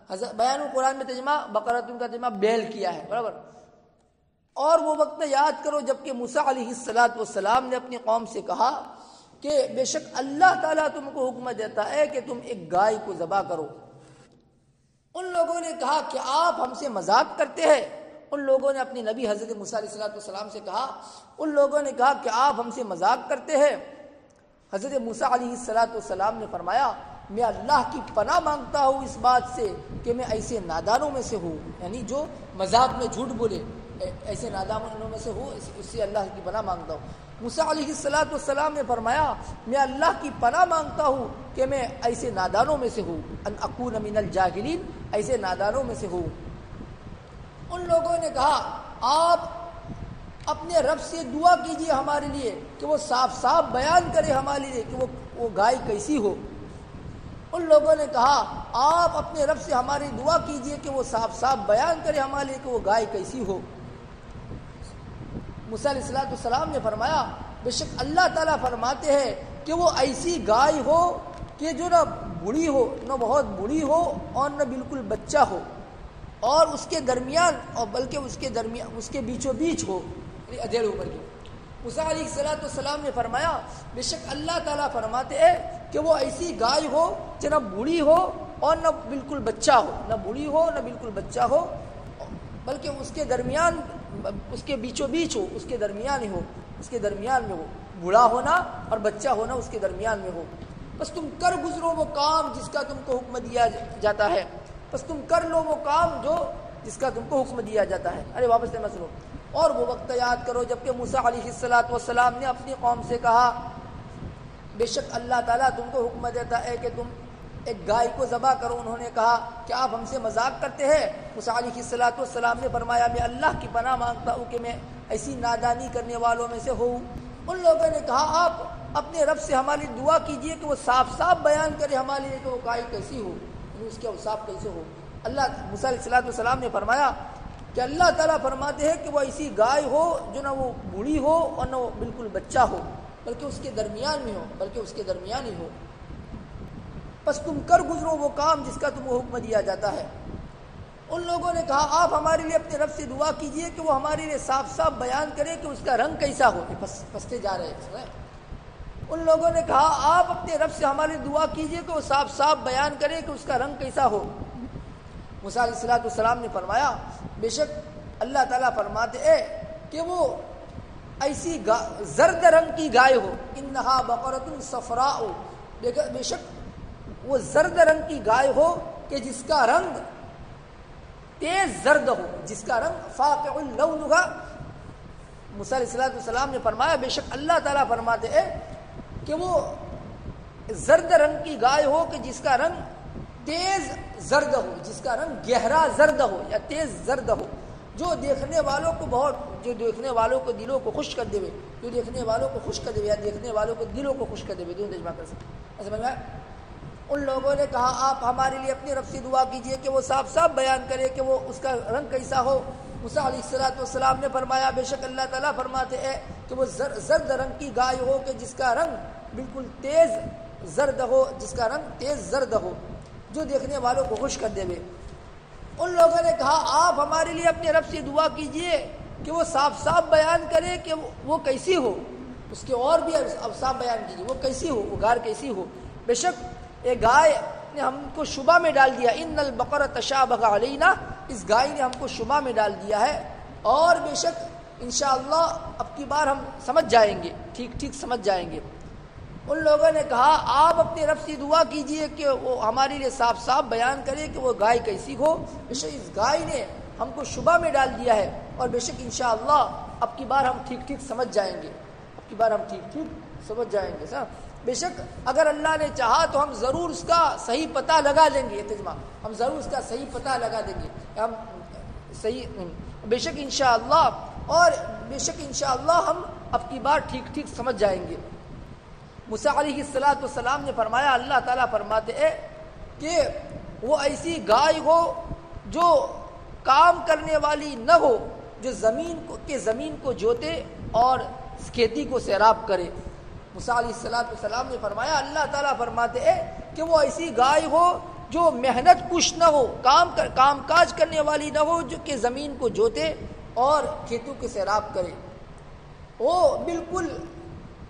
بیان القرآن میں ترجمہ بقرۃ کا ترجمہ بیل کیا ہے. برابر. اور وہ وقت یاد کرو جبکہ موسیٰ علیہ السلام نے اپنی قوم سے کہا کہ بے شک اللہ تعالیٰ تم کو حکم دیتا ہے کہ تم ایک گائے کو ذبح کرو. ان لوگوں نے کہا کہ آپ ہم سے مذاق کرتے ہیں. ان لوگوں نے اپنے نبی حضرت موسیٰ علیہ السلام سے کہا، ان لوگوں نے کہا کہ آپ ہم سے مذاق کرتے ہیں. حضرت موسیٰ علیہ السلام نے فرمایا میں اللہ کی پناہ مانگتا ہوں اس بات سے کہ میں ایسے نادانوں میں سے ہوں، یعنی جو مذاق میں جھوٹ بولے، ایسے نادانوں میں سے ہوں، اس سے اللہ کی پناہ مانگتا ہوں. موسیٰ علیہ السلام نے فرمایا میں اللہ کی پناہ مانگتا ہوں کہ میں ایسے نادانوں میں سے ہوں، ان اکون من الجاہلین، ایسے نادانوں میں سے ہوں. ان لوگوں نے کہا آپ اپنے رب سے دعا کیجئے ہمارے لیے کہ وہ صاف صاف بیان کرے ہمارے لیے کہ وہ گائے کیسی ہو. ان لوگوں نے کہا آپ اپنے رب سے ہماری دعا کیجئے کہ وہ صاف صاف بیان کرے ہمارے لیے کہ وہ گائے کیسی ہو. موسیٰ علیہ السلام نے فرمایا بے شک اللہ تعالیٰ فرماتے ہیں کہ وہ ایسی گائے ہو کہ جو نہ بوڑھی ہو، نہ بہت بوڑھی ہو، اور نہ بالکل بچہ ہو، اور اس کے درمیان، اور بلکہ اس کے بیچوں بیچ ہو، یعنی ادھیڑ عمر کی. موسیٰ علیہ السلام نے فرمایا بے شک اللہ تعالیٰ فرماتے ہیں کہ وہ ایسی گائے ہو جو نہ بوڑھی ہو اور نہ بالکل بچہ ہو، نہ بوڑھی ہو نہ بالکل بچہ ہو، بلکہ اس کے درمیان، اس کے بیچوں بیچ ہو، اس کے درمیان ہی ہو، اس کے درمیان میں ہو. بوڑھا ہونا اور بچہ ہونا اس کے درمیان میں ہو. بس تم کر گزرو وہ کام جس کا تم کو حکم دیا جاتا ہے، بس تم کر لو وہ کام جو جس کا تم کو حکم دیا جاتا ہے. ارے واپس سے سنو. اور وہ وقت یاد کرو جبکہ موسیٰ علیہ السلام نے اپنی قوم سے کہا بے شک اللہ تعالیٰ تم کو حکم دیتا ہے کہ تم ایک گائے کو ذبح کرو. انہوں نے کہا کہ آپ ہم سے مذاق کرتے ہیں. موسیٰ علیہ السلام نے فرمایا میں اللہ کی پناہ مانگتا ہوں کہ میں ایسی نادانی کرنے والوں میں سے ہوں. ان لوگوں نے کہا آپ اپنے رب سے ہماری دعا کیجئے کہ وہ صاف صاف بیان کرے ہمارے لیے کہ وہ گائے کیسی ہو، اس کے اوصاف کیسے ہو. اللہ موسیٰ علیہ السلام نے فرمایا کہ اللہ تعالیٰ فرماتے ہیں کہ وہ ایسی گائے ہو جو نہ وہ بوڑھی ہو اور نہ وہ بالکل بچہ ہو. بلکہ اس کے درمیان میں ہو، بلکہ اس کے درمیان ہی ہو، بس تم کر گزرو وہ کام جس کا تم کو حکم دیا جاتا ہے۔ ان لوگوں نے کہا آپ ہمارے لیے اپنے رب سے دعا کیجئے کہ وہ ہمارے لیے صاف صاف بیان کرے کہ اس کا رنگ کیسا ہو۔ پھنستے جا رہے ہیں۔ ان لوگوں نے کہا آپ اپنے رب سے ہمارے لیے دعا کیجئے کہ وہ صاف صاف بیان کرے کہ اس کا رنگ کیسا ہو۔ موسیٰ علیہ السلام نے فرمایا بے شک اللہ تعالیٰ فرماتے ہیں کہ وہ ایسی زرد رنگ کی گائے ہو، انہا بقرۃ صفراء، بے شک وہ زرد رنگ کی گائے ہو کہ جس کا رنگ تیز زرد ہو، جس کا رنگ فاقع اللون کا۔ موسیٰ علیہ السلام نے فرمایا بے شک اللہ تعالیٰ فرماتے ہیں کہ وہ زرد رنگ کی گائے ہو کہ جس کا رنگ تیز زرد ہو، جس کا رنگ گہرا زرد ہو یا تیز زرد ہو، جو دیکھنے والوں کو جو دیکھنے والوں کو دلوں کو خوش کر دے، جو دیکھنے والوں کو خوش کر دے یا دیکھنے والوں کو دلوں کو خوش کر دے، دونوں ترجمہ کر سکتے ایسا بن گیا۔ ان لوگوں نے کہا آپ ہمارے لیے اپنے رب سے دعا کیجئے کہ وہ صاف صاف بیان کرے کہ وہ اس کا رنگ کیسا ہو۔ موسیٰ علیہ السلام نے فرمایا بے شک اللہ تعالیٰ فرماتے ہیں کہ وہ زرد رنگ کی گائے ہو کہ جس کا رنگ بالکل تیز زرد ہو، جس کا رنگ تیز زرد ہو، جو دیکھنے والوں کو خوش کر دے۔ ان لوگوں نے کہا آپ ہمارے لیے اپنے رب سے دعا کیجئے کہ وہ صاف صاف بیان کرے کہ وہ کیسی ہو، اس کے اور بھی اب صاف بیان کیجئے وہ کیسی ہو، وہ گار کیسی ہو۔ بے شک ایک گائے نے ہم کو شبہ میں ڈال دیا، ان البقرہ تشابہ علینا، اس گائے نے ہم کو شبہ میں ڈال دیا ہے، اور بے شک انشاءاللہ اب کی بار ہم سمجھ جائیں گے، ٹھیک ٹھیک سمجھ جائیں گے۔ ان لوگوں نے کہا آپ اپنے رب سے دعا کیجئے کہ وہ ہمارے لیے صاف صاف بیان کرے کہ وہ گائے کیسی ہو، بے شک اس گائے نے ہم کو شبہ میں ڈال دیا ہے، اور بے شک انشاءاللہ اب کی بار ہم ٹھیک ٹھیک سمجھ جائیں گے، اب کی بار ہم ٹھیک ٹھیک سمجھ جائیں گے۔ بے شک اگر اللہ نے چاہا تو ہم ضرور اس کا صحیح پتہ لگا دیں گے، یہ ترجمہ ہم ضرور اس کا صحیح پتہ لگا دیں گے، ہم صحیح بے شک انشاءاللہ، اور بے شک انشاءاللہ ہم اب کی بار ٹھیک ٹھیک سمجھ جائیں گے۔ موسیٰ علیہ السلام نے فرمایا اللہ تعالیٰ فرماتے ہیں کہ وہ ایسی گائے ہو جو کام کرنے والی نہ ہو، جو زمین کو جوتے اور کھیتی کو سیراب کرے۔ موسیٰ علیہ السلام نے فرمایا اللہ تعالیٰ فرماتے ہیں کہ وہ ایسی گائے ہو جو محنت کش نہ ہو، کام کاج کرنے والی نہ ہو، جو کہ زمین کو جوتے اور کھیتوں کے سیراب کرے، وہ بالکل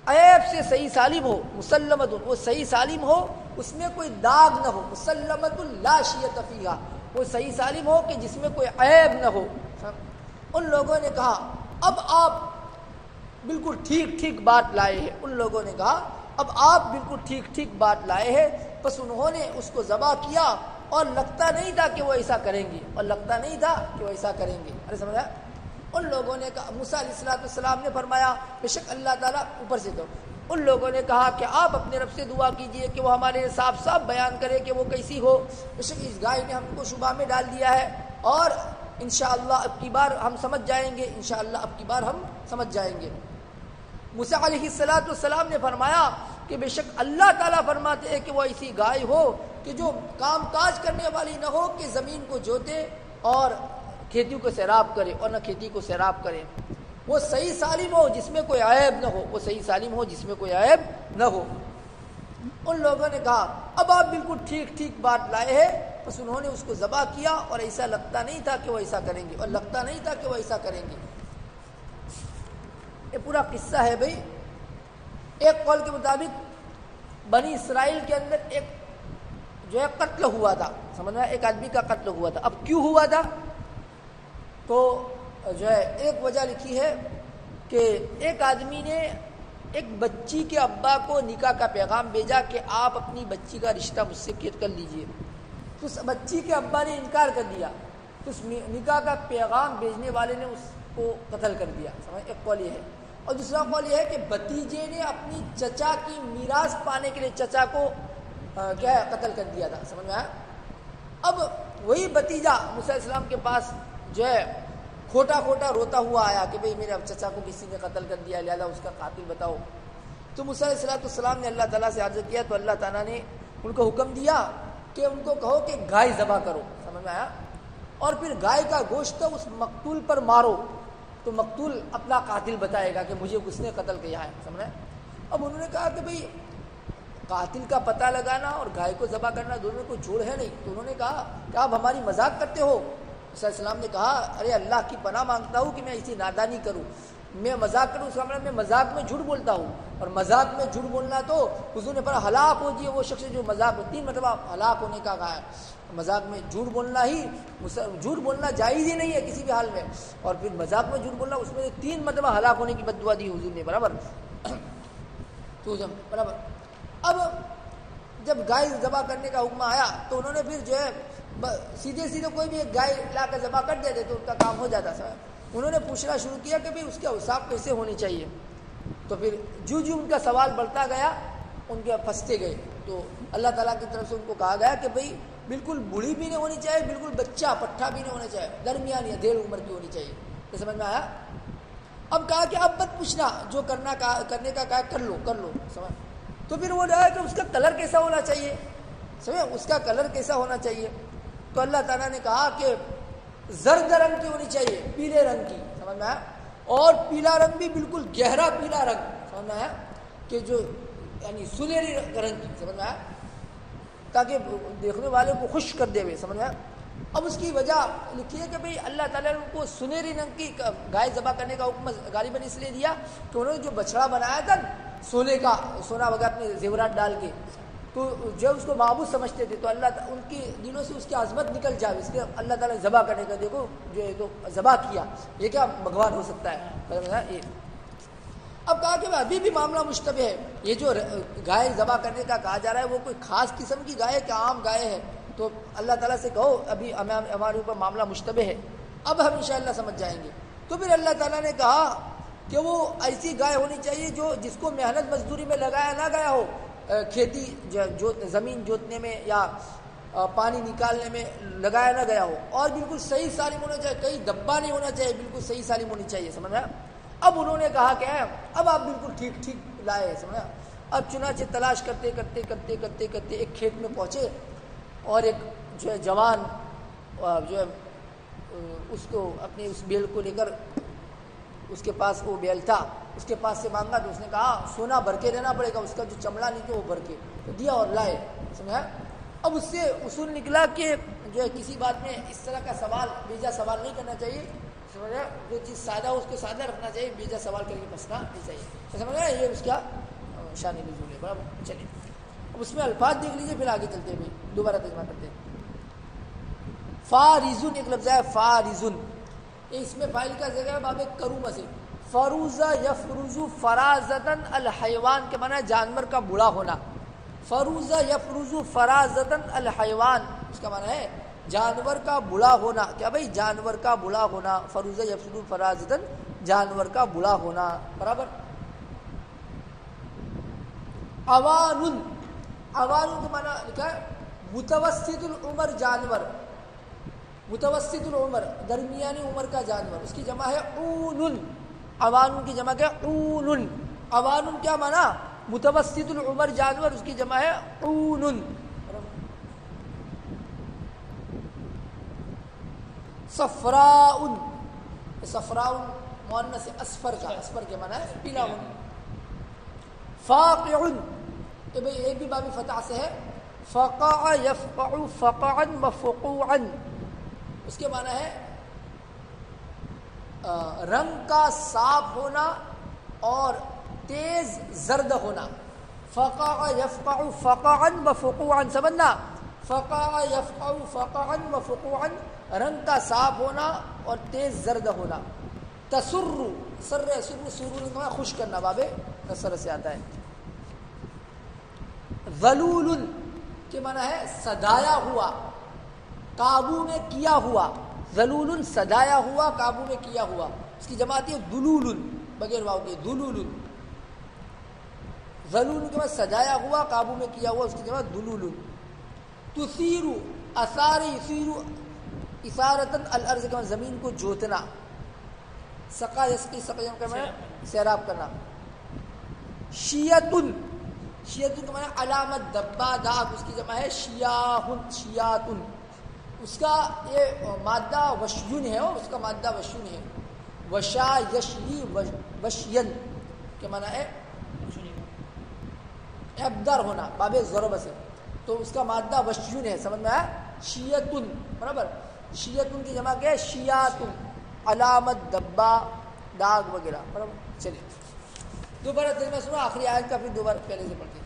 عیب سے صحیح سالم ہو، مسلمت، وہ صحیح سالم ہو، اس میں کوئی داغ نہ ہو، مسلمت لا شیۃ فیہا، وہ صحیح سالم ہو کہ جس میں کوئی عیب نہ ہو۔ ان لوگوں نے کہا اب آپ بالکل ٹھیک ٹھیک بات لائے ہیں، ان لوگوں نے کہا اب آپ بالکل ٹھیک ٹھیک بات لائے ہیں، بس انہوں نے اس کو ذبح کیا، اور لگتا نہیں تھا کہ وہ ایسا کریں گے، اور لگتا نہیں تھا کہ وہ ایسا کریں گے۔ ارے سمجھا؟ ان لوگوں نے کہا، موسیٰ علیہ السلام نے فرمایا بے شک اللہ تعالیٰ اوپر سے، تو ان لوگوں نے کہا کہ آپ اپنے رب سے دعا کیجئے کہ وہ ہمارے لیے صاف صاف بیان کرے کہ وہ کیسی ہو، بے شک اس گائے نے ہم کو شبہ میں ڈال دیا ہے، اور انشاءاللہ اب کی بار ہم سمجھ جائیں گے، انشاءاللہ اب کی بار ہم سمجھ جائیں گے۔ موسیٰ علیہ السلام نے فرمایا کہ بے شک اللہ تعالیٰ فرماتے ہیں کہ وہ ایسی گائے ہو کہ جو کام کاج کرنے والی نہ ہو، کہ زمین کو جوتے اور کھیتی کو سیراب کرے اور نہ کھیتی کو سیراب کرے، وہ صحیح سالم ہو جس میں کوئی عیب نہ ہو، وہ صحیح سالم ہو جس میں کوئی عیب نہ ہو۔ ان لوگوں نے کہا اب آپ بالکل ٹھیک ٹھیک بات لائے ہیں، بس انہوں نے اس کو ذبح کیا، اور ایسا لگتا نہیں تھا کہ وہ ایسا کریں گے، اور لگتا نہیں تھا کہ وہ ایسا کریں گے۔ یہ پورا قصہ ہے بھائی۔ ایک قول کے مطابق بنی اسرائیل کے اندر ایک جو ہے قتل ہوا تھا، سمجھنا، ایک آدمی کا قتل ہوا تھا۔ اب کیوں ہوا تھا؟ تو جو ہے ایک وجہ لکھی ہے کہ ایک آدمی نے ایک بچی کے ابا کو نکاح کا پیغام بھیجا کہ آپ اپنی بچی کا رشتہ مجھ سے کر لیجئے، تو اس بچی کے ابا نے انکار کر دیا، تو اس نکاح کا پیغام بھیجنے والے نے اس کو قتل کر دیا، سمجھ، ایک قول یہ ہے۔ اور دوسرا قول یہ ہے کہ بھتیجے نے اپنی چچا کی میراث پانے کے لیے چچا کو کیا ہے قتل کر دیا تھا، سمجھ میں آیا؟ اب وہی بھتیجا موسیٰ علیہ السلام کے پاس جو ہے کھوٹا کھوٹا روتا ہوا آیا کہ بھئی میرے چچا کو کسی نے قتل کر دیا، لہذا اس کا قاتل بتاؤ۔ تو موسیٰ علیہ السلام نے اللہ تعالیٰ سے عرض کیا، تو اللہ تعالیٰ نے ان کو حکم دیا کہ ان کو کہو کہ گائے ذبح کرو، سمجھ میں آیا؟ اور پھر گائے کا گوشت اس مقتول پر مارو، تو مقتول اپنا قاتل بتائے گا کہ مجھے کس نے قتل کیا ہے، سمجھ میں؟ اب انہوں نے کہا کہ بھئی قاتل کا پتہ لگانا اور گائے کو ذبح کرنا دونوں میں کوئی جوڑ ہے نہیں. تو انہوں نے کہا کہ آپ ہماری مذاق کرتے ہو. صلی اللہ علیہ وسلم نے کہا ارے اللہ کی پناہ مانگتا ہوں کہ میں ایسی نادانی کروں, میں مذاق کروں, اس کا مطلب میں مذاق میں جھوٹ بولتا ہوں, اور مذاق میں جھوٹ بولنا تو حضور نے فرمایا ہلاک ہو جائے وہ شخص جو مذاق میں 3 مرتبہ ہلاک ہونے کا کہا ہے. مذاق میں جھوٹ بولنا جھوٹ بولنا جائز ہی نہیں ہے کسی بھی حال میں, اور پھر مذاق میں جھوٹ بولنا اس میں 3 مرتبہ ہلاک ہونے کی بد دعا دی حضور نے. برابر تو برابر. اب جب گائے ذبح کرنے کا حکم آیا تو انہوں نے پھر جو ہے سیدھے کوئی بھی ایک گائے لا کر ذبح کر دیتے تو ان کا کام ہو جاتا تھا. انہوں نے پوچھنا شروع کیا کہ اس کا حساب کیسے ہونی چاہیے. تو پھر جو ان کا سوال بڑھتا گیا ان کے پھنستے گئے. تو اللہ تعالیٰ کی طرف سے ان کو کہا گیا کہ بھئی بالکل بوڑھی بھی نہیں ہونی چاہیے, بالکل بچہ پٹھا بھی نہیں ہونا چاہیے, درمیانی دیر عمر کی ہونی چاہیے. یہ سمجھ میں آیا. اب کہا کہ اب مت پوچھنا, جو کرنے کا کہا کر لو سمجھ. تو پھر وہ رہا کہ اس کا کلر کیسا ہونا چاہیے, سمجھے, اس کا کلر کیسا ہونا چاہیے. تو اللہ تعالیٰ نے کہا کہ زرد رنگ کی ہونی چاہیے, پیلے رنگ کی. سمجھ میں آیا. اور پیلا رنگ بھی بالکل گہرا پیلا رنگ, سمجھ میں آیا, کہ جو یعنی سنہری رنگ کی. سمجھ میں آیا, تاکہ دیکھنے والے کو خوش کر دے ہوئے. سمجھ میں آیا. اب اس کی وجہ لکھی ہے کہ بھئی اللہ تعالیٰ نے ان کو سنہری رنگ کی گائے ذبح کرنے کا حکم غالباً اس لیے دیا کہ انہوں نے جو بچڑا بنایا تھا سونا وغیرہ اپنے زیورات ڈال کے, تو جو اس کو معبود سمجھتے تھے, تو اللہ ان کی دلوں سے اس کی عظمت نکل جائے, اس کے اللہ تعالیٰ نے ذبح کرنے کا دیکھو جو ہے تو ذبح کیا, یہ کیا بھگوان ہو سکتا ہے. اب کہا کہ ابھی بھی معاملہ مشتبہ ہے. یہ جو گائے ذبح کرنے کا کہا جا رہا ہے وہ کوئی خاص قسم کی گائے کہ عام گائے ہے. تو اللہ تعالیٰ سے کہو ابھی ہمارے اوپر معاملہ مشتبہ ہے, اب ہم انشاءاللہ سمجھ جائیں گے. تو پھر اللہ تعالیٰ نے کہا کہ وہ ایسی گائے ہونی چاہیے جس کو محنت مزدوری میں لگایا نہ گیا ہو, کھیتی زمین جوتنے میں یا پانی نکالنے میں لگایا نہ گیا ہو, اور بالکل صحیح سالم ہونا چاہیے, کہیں دبا نہیں ہونا چاہیے, بالکل صحیح سالم ہونی چاہیے. سمجھ میں. اب انہوں نے کہا کہ اب آپ بالکل ٹھیک لائے. سمجھا. اب چنانچہ تلاش کرتے ایک کھیت میں پہنچے, اور ایک جو ہے جوان جو ہے اس کو اپنے اس بیل کو لے کر, اس کے پاس وہ بیل تھا, اس کے پاس سے مانگا تو اس نے کہا سونا بھر کے لینا پڑے گا, اس کا جو چمڑا نہیں تھا وہ بھر کے تو دیا اور لائے. سمجھا. اب اس سے اصول نکلا کہ جو ہے کسی بات میں اس طرح کا سوال بیجا سوال نہیں کرنا چاہیے. سمجھا. جو چیز سادہ ہو اس کو سادہ رکھنا چاہیے, بیجا سوال کر کے پھنسنا نہیں چاہیے. سمجھا. یہ اس کا شان نزول ہے. برابر. چلیے اب اس میں الفاظ دیکھ لیجیے, پھر آگے چلتے ہیں. دوبارہ ترجمہ کرتے ہیں. فارزن ایک لفظ ہے, فارزن, اس میں فاعل کا ذکر ہے باب کرومہ سے. فروز یفرز فرازتن الحیوان کے معنی جانور کا بوڑھا ہونا. فروز یفرز فرازتن الحیوان اس کا معنی ہے جانور کا بوڑھا ہونا. کیا بھائی, جانور کا بوڑھا ہونا. فروز یفرز فرازتن جانور کا بوڑھا ہونا. برابر. اوان, اوان کے معنی لکھا ہے متوسط العمر جانور, متوسط العمر درمیانی عمر کا جانور, اس کی جمع ہے اون. اوان کی جمع کیا اون. اوان کیا معنی متوسط العمر جانور, اس کی جمع ہے اون. صفراء, صفراء مؤنث اصفر کا, اصفر کے معنی ہے پیلا. فاقع, کہ بھئی ایک بھی بابی فتح سے ہے. فقع یفقع فقعا وفقوعا, اس کے معنی ہے رنگ کا صاف ہونا اور تیز زرد ہونا. فقع یفقع فقعا وفقوعا, سمجھنا. فقع یفقع فقعا وفقوعا, رنگ کا صاف ہونا اور تیز زرد ہونا. تسر, سر سر سرور کا خوش کرنا, باب نصر سے آتا ہے. ذلول کے معنی ہے سدایا ہوا, قابو میں کیا ہوا. ذلول سدایا ہوا, قابو میں کیا ہوا. اس کی جمع آتی ہے دلول, بغیر واو کے دلول. ذلول کے معنی سدایا ہوا, قابو میں کیا ہوا, اس کی جمع دلول. تثیر, اثار یثیر اثارتن الارض کے معنی زمین کو جوتنا. سقا یسقی, سقیم کے معنی سیراب کرنا. شیعتن, شیعتن کے معنی علامت دبا داغ, اس کی جمع ہے شیاہن, شیاتن. اس کا یہ مادہ وشیون ہے, اس کا مادہ وشیون ہے. وشا یشلی وشین کے معنی ہے عیبدار ہونا باب ضرب سے، تو اس کا مادہ وشیون ہے، سمجھ میں آیا؟ شیعتن، برابر، شیعتن کی جمع کیا ہے؟ شیعاتن، علامت، دبا، داغ وغیرہ، برابر۔ چلیے دوبارہ ترجمہ سنو، آخری آیت کا پھر دوبارہ پہلے سے پڑھتے ہیں۔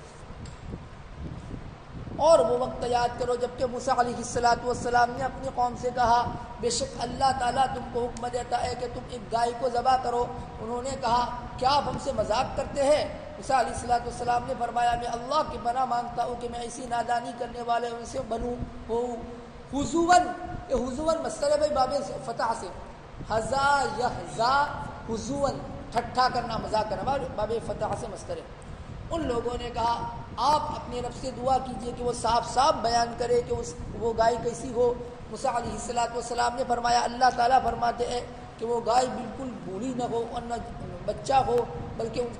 اور وہ وقت یاد کرو جب کہ موسیٰ علیہ السلام نے اپنی قوم سے کہا بے شک اللہ تعالیٰ تم کو حکم دیتا ہے کہ تم ایک گائے کو ذبح کرو۔ انہوں نے کہا کیا آپ ہم سے مذاق کرتے ہیں؟ موسیٰ علیہ السلام نے فرمایا میں اللہ کی پناہ مانگتا ہوں کہ میں ایسی نادانی کرنے والے ان سے بنوں ہوں۔ حضون، یہ حضون مصدر ہے بھائی باب فتح سے، حضا یحزا حضون، ٹھٹھا کرنا، مذاق کرنا، باب فتح سے مصدر ہے۔ ان لوگوں نے کہا آپ اپنے رب سے دعا کیجئے کہ وہ صاف صاف بیان کرے کہ وہ گائے کیسی ہو۔ موسیٰ علیہ السلام نے فرمایا اللہ تعالیٰ فرماتے ہیں کہ وہ گائے بالکل بوڑھی نہ ہو اور نہ بچہ ہو، بلکہ اس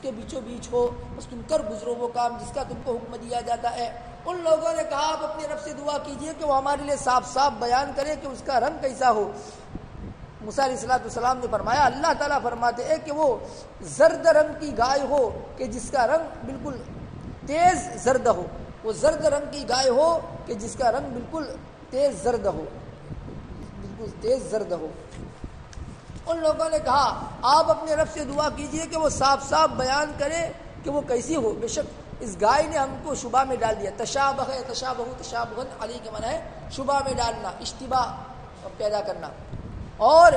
کے بیچوں بیچ ہو، بس تم کر گزرو وہ کام جس کا تم کو حکم دیا جاتا ہے۔ ان لوگوں نے کہا آپ اپنے رب سے دعا کیجئے کہ وہ ہمارے لیے صاف صاف بیان کرے کہ اس کا رنگ کیسا ہو۔ موسیٰ علیہ السلام نے فرمایا اللہ تعالیٰ فرماتے ہیں کہ وہ زرد رنگ کی گائے ہو کہ جس کا رنگ بالکل تیز زرد ہو، وہ زرد رنگ کی گائے ہو کہ جس کا رنگ بالکل تیز زرد ہو، بالکل تیز زرد ہو۔ ان لوگوں نے کہا آپ اپنے رب سے دعا کیجئے کہ وہ صاف صاف بیان کرے کہ وہ کیسی ہو، بے شک اس گائے نے ہم کو شبہ میں ڈال دیا۔ تشابہ ہے، تشابہن علی کے معنی ہے شبہ میں ڈالنا، اشتباہ پیدا کرنا۔ اور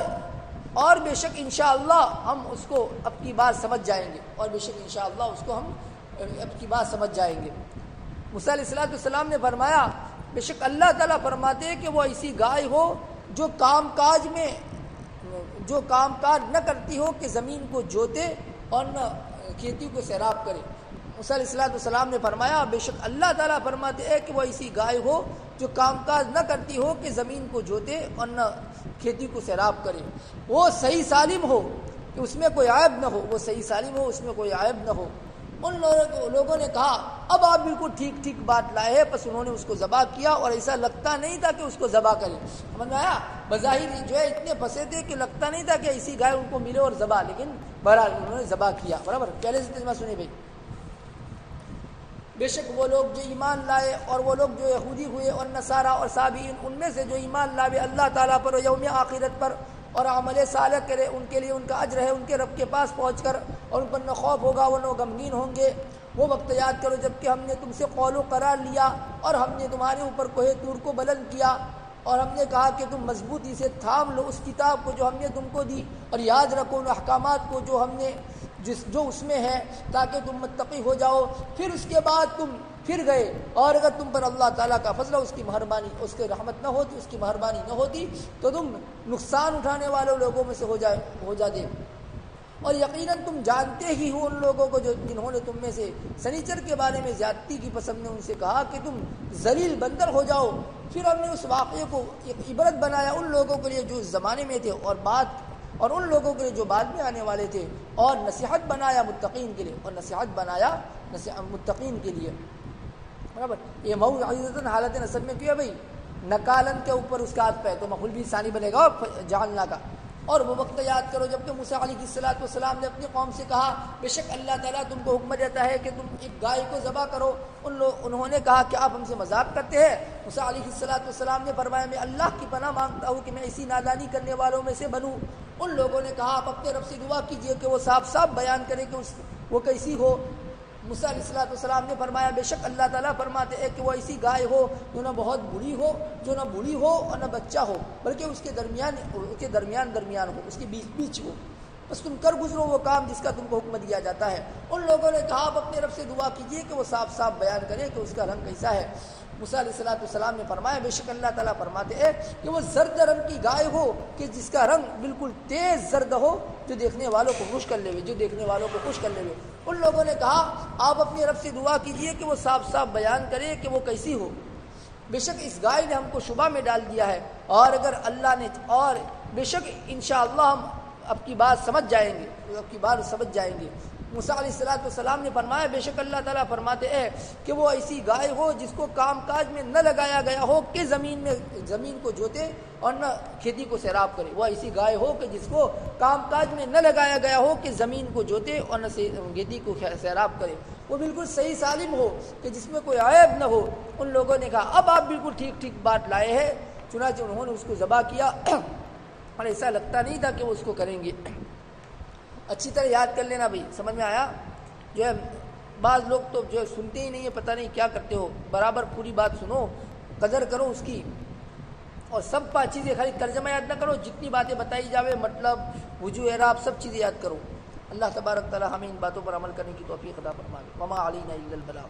بے شک انشاءاللہ ہم اس کو اب کی بات سمجھ جائیں گے، اور بے شک انشاءاللہ اس کو ہم اب کی بات سمجھ جائیں گے۔ موسیٰ علیہ السلام نے فرمایا بے شک اللہ تعالیٰ فرماتے ہیں کہ وہ ایسی گائے ہو جو کام کاج نہ کرتی ہو کہ زمین کو جوتے اور نہ کھیتی کو سیراب کرے۔ موسیٰ علیہ السلام نے فرمایا بے شک اللہ تعالیٰ فرماتے ہیں کہ وہ ایسی گائے ہو جو کام کاج نہ کرتی ہو کہ زمین کو جوتے اور نہ کھیتی کو سیراب کرے، وہ صحیح سالم ہو کہ اس میں کوئی عیب نہ ہو، وہ صحیح سالم ہو اس میں کوئی عیب نہ ہو۔ ان لوگوں نے کہا اب آپ بالکل ٹھیک ٹھیک بات لائے ہیں، پس انہوں نے اس کو ذبح کیا اور ایسا لگتا نہیں تھا کہ اس کو ذبح کرے۔ سمجھ میں آیا؟ بظاہر جو ہے اتنے پھنسے تھے کہ لگتا نہیں تھا کہ ایسی گائے ان کو ملے اور ذبح، لیکن بہرحال انہوں نے ذبح کیا، برابر۔ پہلے سے ترجمہ سنیں بھائی۔ بے شک وہ لوگ جو ایمان لائے اور وہ لوگ جو یہودی ہوئے اور نصارہ اور صابئین، ان میں سے جو ایمان لائے اللہ تعالیٰ پر اور یوم آخرت پر اور عمل صالح کرے، ان کے لیے ان کا اجر ہے ان کے رب کے پاس پہنچ کر، اور ان پر نہ خوف ہوگا وہ نہ غمگین ہوں گے۔ وہ وقت یاد کرو جب کہ ہم نے تم سے قول و قرار لیا اور ہم نے تمہارے اوپر کوہ طور کو بلند کیا، اور ہم نے کہا کہ تم مضبوطی سے تھام لو اس کتاب کو جو ہم نے تم کو دی، اور یاد رکھو ان احکامات کو جو اس میں ہے، تاکہ تم متقی ہو جاؤ۔ پھر اس کے بعد تم پھر گئے، اور اگر تم پر اللہ تعالیٰ کا فضل، اس کی مہربانی، اس کی رحمت نہ ہوتی، اس کی مہربانی نہ ہوتی تو تم نقصان اٹھانے والے لوگوں میں سے ہو جاتے۔ اور یقیناً تم جانتے ہی ہو ان لوگوں کو جنہوں نے تم میں سے سنیچر کے بارے میں زیادتی کی پسند نے ان سے کہا کہ تم ذلیل بندر ہو جاؤ۔ پھر ہم نے اس واقعے کو ایک عبرت بنایا ان لوگوں کے لیے جو اس زمانے میں تھے اور ان لوگوں کے لیے جو بعد میں آنے والے تھے، اور نصیحت بنایا متقین کے لیے، اور نصیحت بنایا متقین کے لیے، برابر۔ یہ موعظۃ حالت نصب میں کیا بھائی، نکالن کے اوپر اس کا عطف ہے تو مفعول بھی ثانی بنے گا اور جعلنا کا۔ اور وہ وقت یاد کرو جب کہ موسیٰ علیہ السلام نے اپنی قوم سے کہا بے شک اللہ تعالیٰ تم کو حکم دیتا ہے کہ تم ایک گائے کو ذبح کرو۔ انہوں نے کہا کہ آپ ہم سے مذاق کرتے ہیں۔ موسیٰ علیہ السلام نے فرمایا میں اللہ کی پناہ مانگتا ہوں کہ میں اسی نادانی کرنے والوں میں سے بنوں۔ ان لوگوں نے کہا آپ اپنے رب سے دعا کیجئے کہ وہ صاف صاف بیان کرے کہ وہ کیسی ہو۔ موسیٰ علیہ السلام نے فرمایا بے شک اللہ تعالیٰ فرماتے ہیں کہ وہ ایسی گائے ہو جو نہ بہت بوڑھی ہو اور نہ بچہ ہو، بلکہ اس کے درمیان ہو، اس کے بیچ ہو، بس تم کر گزرو وہ کام جس کا تم کو حکم دیا جاتا ہے۔ ان لوگوں نے کہا آپ اپنے رب سے دعا کیجئے کہ وہ صاف صاف بیان کرے کہ اس کا رنگ کیسا ہے۔ موسیٰ علیہ السلام نے فرمایا بے شک اللہ تعالیٰ فرماتے ہیں کہ وہ زرد رنگ کی گائے ہو کہ جس کا رنگ بالکل تیز زرد ہو، جو دیکھنے والوں کو خوش کر لے۔ ان لوگوں نے کہا آپ اپنے رب سے دعا کیجئے کہ وہ صاف صاف بیان کرے کہ وہ کیسی ہو، بے شک اس گائے نے ہم کو شبہ میں ڈال دیا ہے، اور اگر اللہ نے، اور بے شک انشاءاللہ ہم اب کی بات سمجھ جائیں گے۔ موسیٰ علیہ السلام نے فرمایا بے شک اللہ تعالیٰ فرماتے ہیں کہ وہ ایسی گائے ہو جس کو کام کاج میں نہ لگایا گیا ہو کہ زمین کو جوتے اور نہ کھیتی کو سیراب کرے. وہ ایسی گائے ہو کہ جس کو کام کاج میں نہ لگایا گیا ہو کہ زمین کو جوتے اور نہ کھیتی کو سیراب کرے. وہ بالکل صحیح سالم ہو کہ جس میں کوئی عیب نہ ہو. ان لوگوں نے کہا اب آپ بالکل ٹھیک بات لائے ہیں. چنانچہ انہوں نے اس کو ذبح کیا اور ایسا لگتا نہیں تھا کہ وہ اس کو کریں گے. اچھی طرح یاد کر لینا بھائی, سمجھ میں آیا؟ جو ہے بعض لوگ تو جو ہے سنتے ہی نہیں ہے, پتہ نہیں کیا کرتے ہو. برابر پوری بات سنو, قدر کرو اس کی, اور سب چیزیں خالی ترجمہ یاد نہ کرو, جتنی باتیں بتائی جاوے مطلب وجوہ اعراب سب چیزیں یاد کرو. اللہ تبارک تعالی ہمیں ان باتوں پر عمل کرنے کی توفیق عطا فرمائے. وما علینا الا البلاغ.